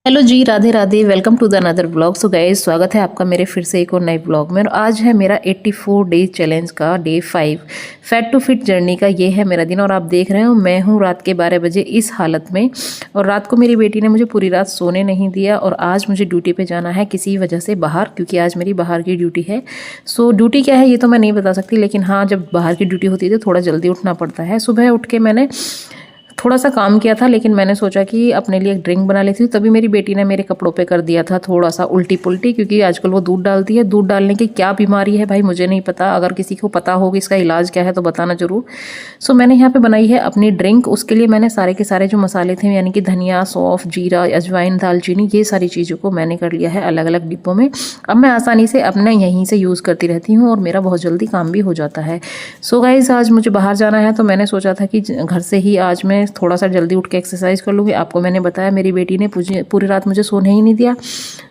Hello जी, Radhe Radhe. Welcome to the another blog. So guys, स्वागत है आपका मेरे फिर से एक और नए ब्लॉग में। और आज है मेरा 84 डेज चैलेंज का day 5, fat to fit journey का। ये है मेरा दिन और आप देख रहे हो मैं हूँ रात के 12 बजे इस हालत में। और रात को मेरी बेटी ने मुझे पूरी रात सोने नहीं दिया और आज मुझे ड्यूटी पे जाना है किसी वजह से बाहर, क्योंकि आज मेरी बाहर की ड्यूटी है। सो ड्यूटी क्या है ये तो मैं नहीं बता सकती, लेकिन हाँ, जब बाहर की ड्यूटी होती है तो थोड़ा जल्दी उठना पड़ता है। सुबह उठ के मैंने थोड़ा सा काम किया था, लेकिन मैंने सोचा कि अपने लिए एक ड्रिंक बना लेती हूँ। तभी मेरी बेटी ने मेरे कपड़ों पे कर दिया था थोड़ा सा उल्टी पुल्टी, क्योंकि आजकल वो दूध डालती है। दूध डालने की क्या बीमारी है भाई मुझे नहीं पता, अगर किसी को पता होगा इसका इलाज क्या है तो बताना जरूर। सो मैंने यहाँ पे बनाई है अपनी ड्रिंक। उसके लिए मैंने सारे के सारे जो मसाले थे, यानी कि धनिया, सौंफ, जीरा, अजवाइन, दालचीनी, ये सारी चीज़ों को मैंने कर लिया है अलग अलग डिब्बों में। अब मैं आसानी से अपने यहीं से यूज़ करती रहती हूँ और मेरा बहुत जल्दी काम भी हो जाता है। सो गाइस, आज मुझे बाहर जाना है तो मैंने सोचा था कि घर से ही आज मैं थोड़ा सा जल्दी के एक्सरसाइज कर लूँगी। आपको मैंने बताया मेरी बेटी ने पूरी रात मुझे सोने ही नहीं दिया।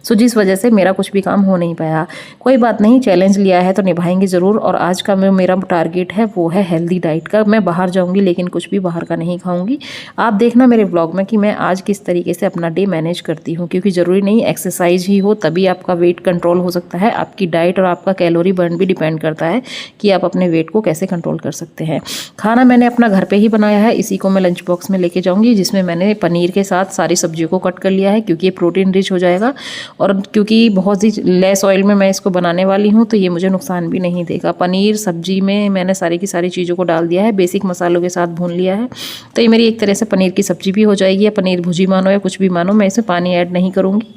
सो जिस वजह से मेरा कुछ भी काम हो नहीं पाया। कोई बात नहीं, चैलेंज लिया है तो निभाएंगे ज़रूर। और आज का मेरा टारगेट है वो है हेल्दी डाइट का। मैं बाहर जाऊँगी लेकिन कुछ भी बाहर का नहीं खाऊँगी। आप देखना मेरे ब्लॉग में कि मैं आज किस तरीके से अपना डे मैनेज करती हूँ, क्योंकि ज़रूरी नहीं एक्सरसाइज ही हो तभी आपका वेट कंट्रोल हो सकता है। आपकी डाइट और आपका कैलोरी बर्न भी डिपेंड करता है कि आप अपने वेट को कैसे कंट्रोल कर सकते हैं। खाना मैंने अपना घर पर ही बनाया है, इसी को मैं लंच बॉक्स में लेके जाऊँगी, जिसमें मैंने पनीर के साथ सारी सब्जियों को कट कर लिया है, क्योंकि ये प्रोटीन रिच हो जाएगा। और क्योंकि बहुत ही लेस ऑयल में मैं इसको बनाने वाली हूँ तो ये मुझे नुकसान भी नहीं देगा। पनीर सब्जी में मैंने सारी की सारी चीज़ों को डाल दिया है, बेसिक मसालों के साथ भून लिया है। तो ये मेरी एक तरह से पनीर की सब्जी भी हो जाएगी, या पनीर भुजी मानो या कुछ भी मानो। मैं इसमें पानी ऐड नहीं करूँगी।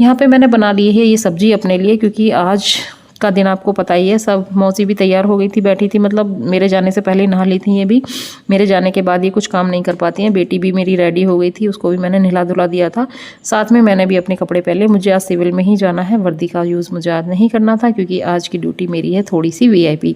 यहाँ पे मैंने बना ली है ये सब्जी अपने लिए, क्योंकि आज का दिन आपको पता ही है। सब मौसी भी तैयार हो गई थी, बैठी थी, मतलब मेरे जाने से पहले नहा ली थी। ये भी मेरे जाने के बाद ये कुछ काम नहीं कर पाती हैं। बेटी भी मेरी रेडी हो गई थी, उसको भी मैंने नहला धुला दिया था। साथ में मैंने भी अपने कपड़े पहले। मुझे आज सिविल में ही जाना है, वर्दी का यूज़ मुझे आज नहीं करना था, क्योंकि आज की ड्यूटी मेरी है थोड़ी सी VIP।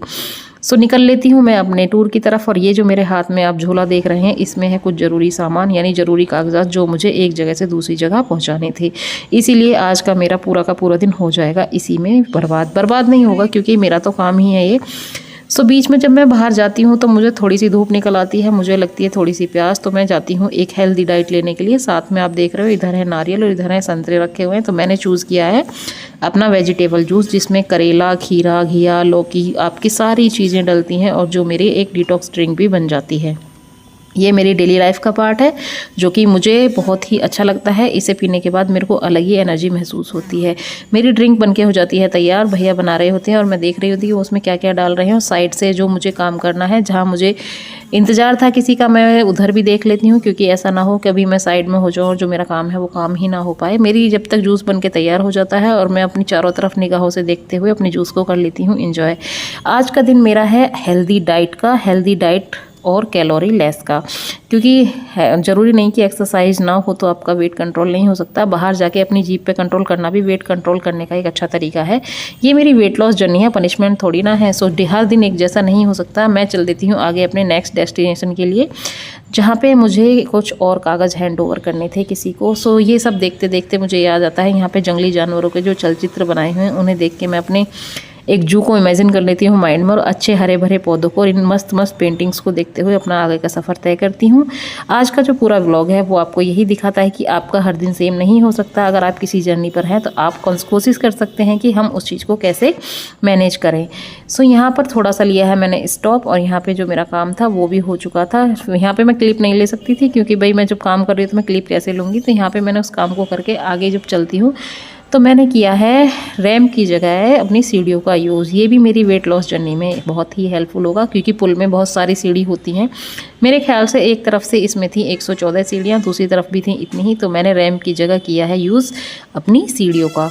सो निकल लेती हूँ मैं अपने टूर की तरफ। और ये जो मेरे हाथ में आप झोला देख रहे हैं, इसमें है कुछ ज़रूरी सामान, यानी ज़रूरी कागजात जो मुझे एक जगह से दूसरी जगह पहुँचाने थे। इसीलिए आज का मेरा पूरा का पूरा दिन हो जाएगा इसी में बर्बाद नहीं होगा, क्योंकि मेरा तो काम ही है ये। सो बीच में जब मैं बाहर जाती हूँ तो मुझे थोड़ी सी धूप निकल आती है, मुझे लगती है थोड़ी सी प्यास, तो मैं जाती हूँ एक हेल्दी डाइट लेने के लिए। साथ में आप देख रहे हो इधर है नारियल और इधर है संतरे रखे हुए हैं। तो मैंने चूज़ किया है अपना वेजिटेबल जूस, जिसमें करेला, खीरा, घिया, लौकी, आपकी सारी चीज़ें डलती हैं और जो मेरी एक डिटॉक्स ड्रिंक भी बन जाती है। ये मेरी डेली लाइफ का पार्ट है, जो कि मुझे बहुत ही अच्छा लगता है। इसे पीने के बाद मेरे को अलग ही एनर्जी महसूस होती है। मेरी ड्रिंक बनके हो जाती है तैयार, भैया बना रहे होते हैं और मैं देख रही होती हूँ उसमें क्या क्या डाल रहे हैं। और साइड से जो मुझे काम करना है, जहाँ मुझे इंतज़ार था किसी का, मैं उधर भी देख लेती हूँ, क्योंकि ऐसा ना हो कभी मैं साइड में हो जाऊँ और जो मेरा काम है वो काम ही ना हो पाए। मेरी जब तक जूस बन के तैयार हो जाता है और मैं अपनी चारों तरफ निगाहों से देखते हुए अपने जूस को कर लेती हूँ इंजॉय। आज का दिन मेरा है हेल्दी डाइट का, हेल्दी डाइट और कैलोरी लेस का, क्योंकि ज़रूरी नहीं कि एक्सरसाइज ना हो तो आपका वेट कंट्रोल नहीं हो सकता। बाहर जाके अपनी जीभ पे कंट्रोल करना भी वेट कंट्रोल करने का एक अच्छा तरीका है। ये मेरी वेट लॉस जर्नी है, पनिशमेंट थोड़ी ना है। सो हर दिन एक जैसा नहीं हो सकता। मैं चल देती हूँ आगे अपने नेक्स्ट डेस्टिनेशन के लिए, जहाँ पे मुझे कुछ और कागज़ हैंड ओवर करने थे किसी को। सो ये सब देखते देखते मुझे याद आता है यहाँ पे जंगली जानवरों के जो चलचित्र बनाए हुए हैं, उन्हें देख के मैं अपने एक जू को इमेजिन कर लेती हूँ माइंड में, और अच्छे हरे भरे पौधों को और इन मस्त मस्त पेंटिंग्स को देखते हुए अपना आगे का सफ़र तय करती हूँ। आज का जो पूरा व्लॉग है वो आपको यही दिखाता है कि आपका हर दिन सेम नहीं हो सकता। अगर आप किसी जर्नी पर हैं तो आप कोशिश कर सकते हैं कि हम उस चीज़ को कैसे मैनेज करें। सो यहाँ पर थोड़ा सा लिया है मैंने स्टॉप, और यहाँ पर जो मेरा काम था वो भी हो चुका था। यहाँ पर मैं क्लिप नहीं ले सकती थी, क्योंकि भाई मैं जब काम कर रही हूँ तो मैं क्लिप कैसे लूँगी। तो यहाँ पर मैंने उस काम को करके आगे जब चलती हूँ तो मैंने किया है रैंप की जगह है अपनी सीढ़ियों का यूज़। ये भी मेरी वेट लॉस जर्नी में बहुत ही हेल्पफुल होगा, क्योंकि पुल में बहुत सारी सीढ़ी होती हैं। मेरे ख्याल से एक तरफ से इसमें थी 114 सीढ़ियाँ, दूसरी तरफ भी थी इतनी ही। तो मैंने रैंप की जगह किया है यूज़ अपनी सीढ़ियों का।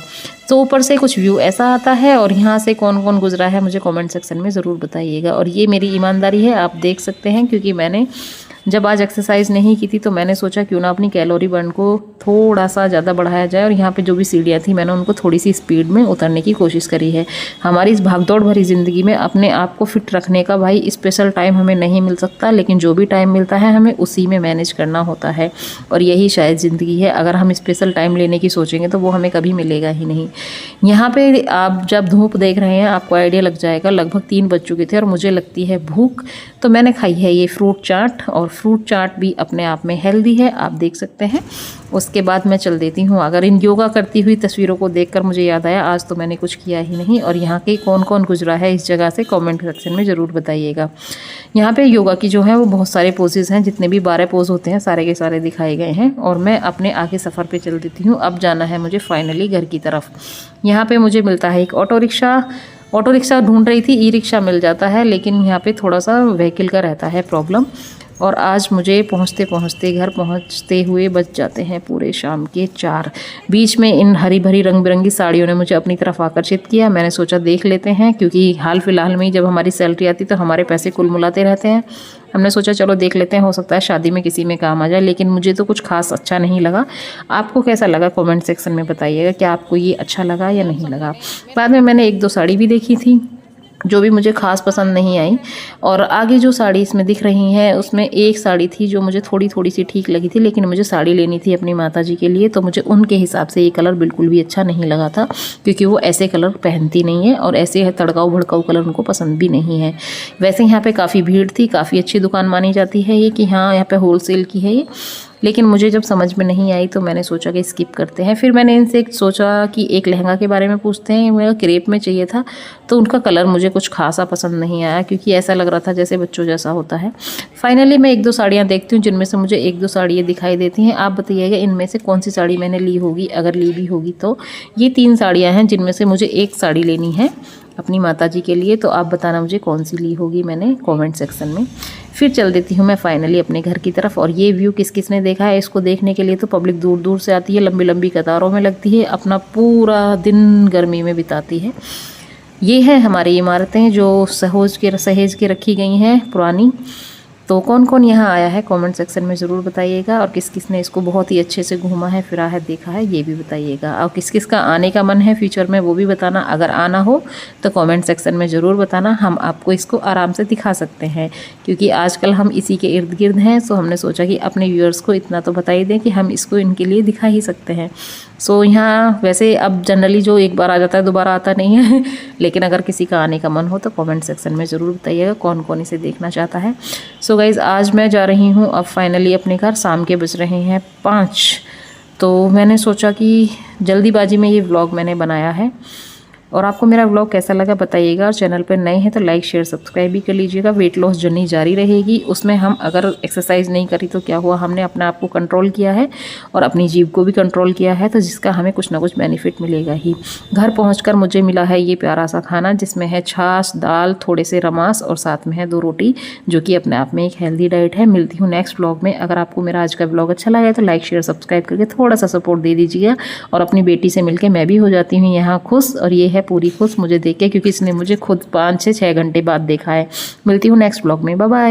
तो ऊपर से कुछ व्यू ऐसा आता है, और यहाँ से कौन कौन गुजरा है मुझे कमेंट सेक्शन में ज़रूर बताइएगा। और ये मेरी ईमानदारी है, आप देख सकते हैं, क्योंकि मैंने जब आज एक्सरसाइज नहीं की थी तो मैंने सोचा क्यों ना अपनी कैलोरी बर्न को थोड़ा सा ज़्यादा बढ़ाया जाए। और यहाँ पे जो भी सीढ़ियाँ थी मैंने उनको थोड़ी सी स्पीड में उतरने की कोशिश करी है। हमारी इस भागदौड़ भरी ज़िंदगी में अपने आप को फिट रखने का भाई स्पेशल टाइम हमें नहीं मिल सकता, लेकिन जो भी टाइम मिलता है हमें उसी में मैनेज करना होता है। और यही शायद ज़िंदगी है। अगर हम स्पेशल टाइम लेने की सोचेंगे तो वो हमें कभी मिलेगा ही नहीं। यहाँ पे आप जब धूप देख रहे हैं आपको आइडिया लग जाएगा, लगभग 3 बज चुके थे और मुझे लगती है भूख। तो मैंने खाई है ये फ्रूट चाट और फ्रूट चाट भी अपने आप में हेल्दी है, आप देख सकते हैं। उसके बाद मैं चल देती हूँ, अगर इन योगा करती हुई तस्वीरों को देखकर मुझे याद आया आज तो मैंने कुछ किया ही नहीं। और यहाँ के कौन कौन गुजरा है इस जगह से कमेंट सेक्शन में ज़रूर बताइएगा। यहाँ पे योगा की जो है वो बहुत सारे पोजेज़ हैं, जितने भी 12 पोज होते हैं सारे के सारे दिखाए गए हैं। और मैं अपने आगे सफ़र पे चल देती हूँ। अब जाना है मुझे फाइनली घर की तरफ। यहाँ पे मुझे मिलता है एक ऑटो रिक्शा ढूंढ रही थी, ई रिक्शा मिल जाता है, लेकिन यहाँ पे थोड़ा सा व्हीकल का रहता है प्रॉब्लम। और आज मुझे पहुँचते घर पहुँचते हुए बच जाते हैं पूरे शाम के 4। बीच में इन हरी भरी रंग बिरंगी साड़ियों ने मुझे अपनी तरफ आकर्षित किया। मैंने सोचा देख लेते हैं, क्योंकि हाल फिलहाल में ही जब हमारी सैलरी आती तो हमारे पैसे कुलमुलाते रहते हैं। हमने सोचा चलो देख लेते हैं, हो सकता है शादी में किसी में काम आ जाए। लेकिन मुझे तो कुछ खास अच्छा नहीं लगा। आपको कैसा लगा कमेंट सेक्शन में बताइएगा, क्या आपको ये अच्छा लगा या नहीं लगा। बाद में मैंने 1-2 साड़ी भी देखी थी जो भी मुझे ख़ास पसंद नहीं आई। और आगे जो साड़ी इसमें दिख रही हैं उसमें एक साड़ी थी जो मुझे थोड़ी सी ठीक लगी थी, लेकिन मुझे साड़ी लेनी थी अपनी माताजी के लिए, तो मुझे उनके हिसाब से ये कलर बिल्कुल भी अच्छा नहीं लगा था, क्योंकि वो ऐसे कलर पहनती नहीं है और ऐसे तड़काऊ भड़काऊ कलर उनको पसंद भी नहीं है। वैसे यहाँ पर काफ़ी भीड़ थी, काफ़ी अच्छी दुकान मानी जाती है ये, कि हाँ यहाँ पर होलसेल की है ये। लेकिन मुझे जब समझ में नहीं आई तो मैंने सोचा कि स्किप करते हैं। फिर मैंने इनसे सोचा कि एक लहंगा के बारे में पूछते हैं, मेरा क्रेप में चाहिए था, तो उनका कलर मुझे कुछ खासा पसंद नहीं आया, क्योंकि ऐसा लग रहा था जैसे बच्चों जैसा होता है। फाइनली मैं 1-2 साड़ियाँ देखती हूँ, जिनमें से मुझे 1-2 साड़ियाँ दिखाई देती हैं। आप बताइएगा इनमें से कौन सी साड़ी मैंने ली होगी, अगर ली भी होगी तो। ये 3 साड़ियाँ हैं, जिनमें से मुझे एक साड़ी लेनी है अपनी माताजी के लिए, तो आप बताना मुझे कौन सी ली होगी मैंने कमेंट सेक्शन में। फिर चल देती हूँ मैं फाइनली अपने घर की तरफ। और ये व्यू किस किस ने देखा है, इसको देखने के लिए तो पब्लिक दूर दूर से आती है, लंबी लंबी कतारों में लगती है, अपना पूरा दिन गर्मी में बिताती है। ये है हमारी इमारतें जो सहेज के रखी गई हैं पुरानी। तो कौन कौन यहाँ आया है कमेंट सेक्शन में ज़रूर बताइएगा, और किस किस ने इसको बहुत ही अच्छे से घूमा है, फिरा है, देखा है, ये भी बताइएगा। और किस किस का आने का मन है फ्यूचर में वो भी बताना। अगर आना हो तो कमेंट सेक्शन में ज़रूर बताना, हम आपको इसको आराम से दिखा सकते हैं, क्योंकि आजकल हम इसी के इर्द गिर्द हैं। सो हमने सोचा कि अपने व्यूअर्स को इतना तो बता ही दें कि हम इसको इनके लिए दिखा ही सकते हैं। सो यहाँ वैसे अब जनरली जो एक बार आ जाता है दोबारा आता नहीं है, लेकिन अगर किसी का आने का मन हो तो कमेंट सेक्शन में ज़रूर बताइएगा कौन कौन इसे देखना चाहता है। सो गाइज़ आज मैं जा रही हूँ अब फाइनली अपने घर। शाम के बज रहे हैं 5। तो मैंने सोचा कि जल्दीबाजी में ये व्लॉग मैंने बनाया है। और आपको मेरा व्लॉग कैसा लगा बताइएगा। और चैनल पर नए हैं तो लाइक शेयर सब्सक्राइब भी कर लीजिएगा। वेट लॉस जर्नी जारी रहेगी, उसमें हम अगर एक्सरसाइज नहीं करी तो क्या हुआ, हमने अपने आप को कंट्रोल किया है और अपनी जीभ को भी कंट्रोल किया है, तो जिसका हमें कुछ ना कुछ बेनिफिट मिलेगा ही। घर पहुंचकर मुझे मिला है ये प्यारा सा खाना, जिसमें है छाछ, दाल, थोड़े से रमास और साथ में है 2 रोटी, जो कि अपने आप में एक हेल्दी डाइट है। मिलती हूँ नेक्स्ट व्लॉग में। अगर आपको मेरा आज का व्लॉग अच्छा लगा तो लाइक शेयर सब्सक्राइब करके थोड़ा सा सपोर्ट दे दीजिएगा। और अपनी बेटी से मिलकर मैं भी हो जाती हूँ यहाँ खुश, और ये है पूरी खुश मुझे देख के, क्योंकि इसने मुझे खुद 5 से 6 घंटे बाद देखा है। मिलती हूँ नेक्स्ट ब्लॉग में, बाय बाय।